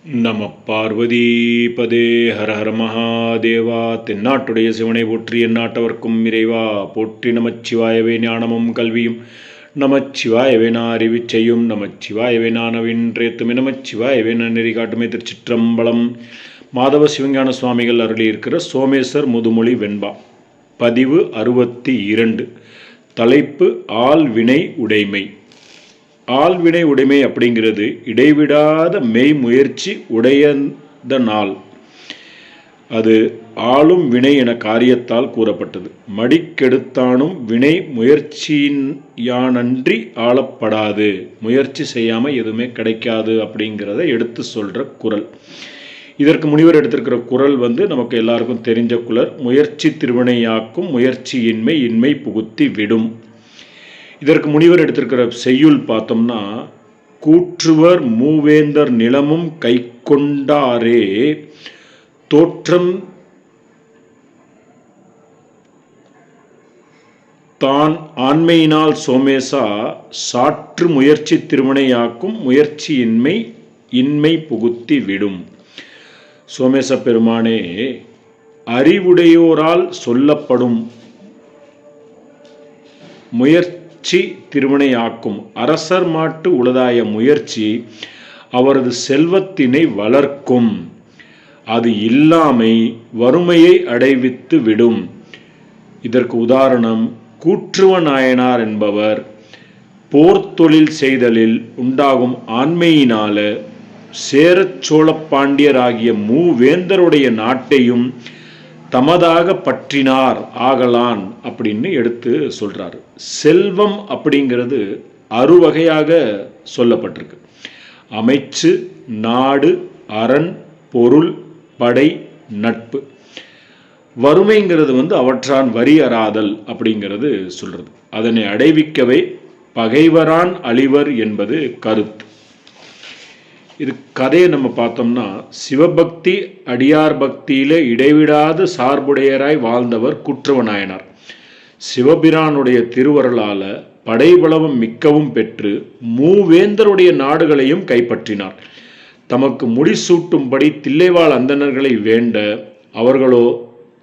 நம பார்வதி பதே ஹர ஹர மகாதேவா. தென்னாட்டுடைய சிவனை போற்றி எந்நாட்டவர்க்கும் இறைவா போற்றி. நமச்சிவாயவே ஞானமும் கல்வியும், நமச்சிவாயவே நான் அறிவிச் செய்யும், நமச்சிவாயவே நான் அவின்றேத்துமே, நமச்சிவாயவே நான் நெறி காட்டுமே. திருச்சிற்றம்பலம். மாதவ சிவஞான சுவாமிகள் அருளியிருக்கிற சோமேசர் முதுமொழி வெண்பா, பதிவு 62. தலைப்பு ஆள்வினை உடைமை. ஆள்வினை உடைமை அப்படிங்கிறது இடைவிடாத மெய் முயற்சி உடையதனால் அது ஆளும் வினை என காரியத்தால் கூறப்பட்டது. மடிக்கெடுத்தானும் வினை முயற்சியானன்றி ஆளப்படாது. முயற்சி செய்யாமல் எதுவுமே கிடைக்காது அப்படிங்கிறத எடுத்து சொல்கிற குறள். இதற்கு முனிவர் எடுத்திருக்கிற குறள் நமக்கு எல்லாருக்கும் தெரிஞ்ச குறள். முயற்சி திருவினையாக்கும், முயற்சியின்மை இன்மை புகுத்தி விடும். இதற்கு முனிவர் எடுத்திருக்கிற செய்யுள் பார்த்தோம்னா, கூற்றுவர் மூவேந்தர் நிலமும் கை கொண்டாரே தோற்றம் தான் ஆண்மையினால் சோமேசா சாற்று முயற்சி திருவினையாக்கும், முயற்சியின்மை இன்மை புகுத்தி விடும். சோமேச பெருமானே, அறிவுடையோரால் சொல்லப்படும் முயற்சி திருவினையாக்கும் அரசர் மாட்டு உளதாய முயற்சி அவரது செல்வத்தினை வளர்க்கும். அது இல்லாமை வறுமையை அடைவித்து விடும். இதற்கு உதாரணம் கூற்றுவ நாயனார் என்பவர் போர்த்தொழில் செய்தலில் உண்டாகும் ஆண்மையினால சேரச் சோழ பாண்டியராகிய மூவேந்தருடைய நாட்டையும் தமதாக பற்றினார் ஆகலான் அப்படின்னு எடுத்து சொல்றாரு. செல்வம் அப்படிங்கிறது அறுவகையாக சொல்லப்பட்டிருக்கு. அமைச்சு, நாடு, அரண், பொருள், படை, நட்பு. வறுமைங்கிறது அவற்றான் வரி அறாதல் அப்படிங்கிறது சொல்றது. அதனை அடைவிக்கவே பகைவரான் அழிவர் என்பது கருத்து. இது கதையை நம்ம பார்த்தோம்னா, சிவபக்தி அடியார் பக்தியில இடைவிடாது சார்புடையராய் வாழ்ந்தவர் கூற்றுவ நாயனார். சிவபிரானுடைய திருவருளால படைபலமும் மிக்கவும் பெற்று மூவேந்தருடைய நாடுகளையும் கைப்பற்றினார். தமக்கு முடிசூட்டும்படி தில்லைவாழ் அந்தணர்களை வேண்ட, அவர்களோ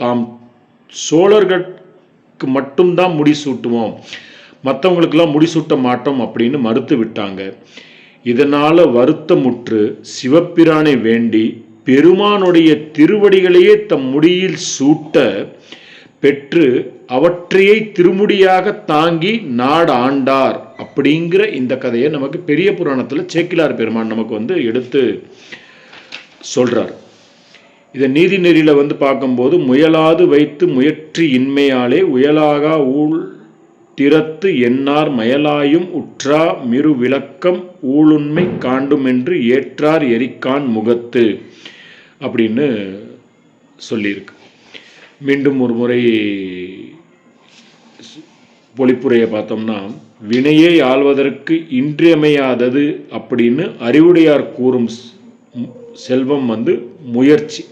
தாம் சோழர்களுக்கு மட்டும்தான் முடிசூட்டுவோம், மற்றவங்களுக்கெல்லாம் முடிசூட்ட மாட்டோம் அப்படின்னு மறுத்து விட்டாங்க. இதனால வருத்தமுற்று சிவபிரானை வேண்டி பெருமானுடைய திருவடிகளையே தம் முடியில் சூட்ட பெற்று அவற்றையே திருமுடியாக தாங்கி நாடு ஆண்டார் அப்படிங்கிற இந்த கதையை நமக்கு பெரிய புராணத்தில் சேக்கிலார் பெருமான் நமக்கு எடுத்து சொல்றார். இதை நீதி நெறியில பார்க்கும்போது, முயலாது வைத்து முயற்சி இன்மையாலே உயலாக ஊழ் திறத்து எண்ணார் மயலாயும் உற்றா மிரு விளக்கம் ஊழுண்மை காண்டுமென்று ஏற்றார் எரிக்கான் முகத்து அப்படின்னு சொல்லியிருக்கு. மீண்டும் ஒரு முறை பொழிப்புரையை பார்த்தோம்னா, வினையை ஆள்வதற்கு இன்றியமையாதது அப்படின்னு அறிவுடையார் கூறும் செல்வம் முயற்சி.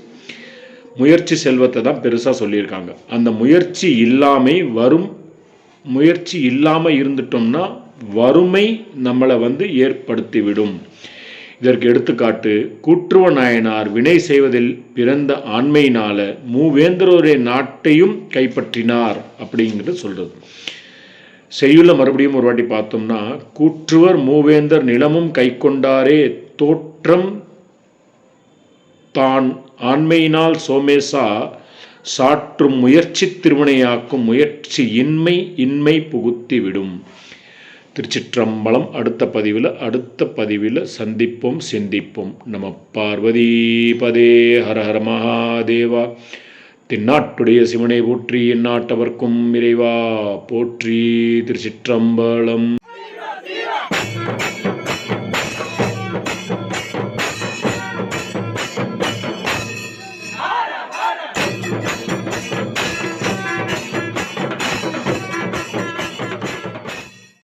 முயற்சி செல்வத்தை தான் பெருசாக சொல்லியிருக்காங்க. அந்த முயற்சி இல்லாமல் இருந்துட்டோம்னா வறுமை நம்மளை ஏற்படுத்திவிடும். இதற்கு எடுத்துக்காட்டு கூற்றுவ நாயனார் வினை செய்வதில் பிறந்த ஆண்மையினால மூவேந்தரோரே நாட்டையும் கைப்பற்றினார் அப்படிங்கிறது சொல்றது. செய்யுள்ள மறுபடியும் ஒரு வாட்டி பார்த்தோம்னா, கூற்றுவர் மூவேந்தர் நிலமும் கை கொண்டாரே தோற்றம் தான் ஆண்மையினால் சோமேசா சாற்றும் முயற்சி திருவினையாக்கும், முயற்சி இன்மை புகுத்தி விடும். திருச்சிற்றம்பலம். அடுத்த பதிவில் சந்திப்போம், சிந்திப்போம். நம பார்வதி பதே ஹர ஹர மகாதேவா. தென்னாட்டுடைய சிவனை போற்றி எந்நாட்டவர்க்கும் இறைவா போற்றி. திருச்சிற்றம்பலம்.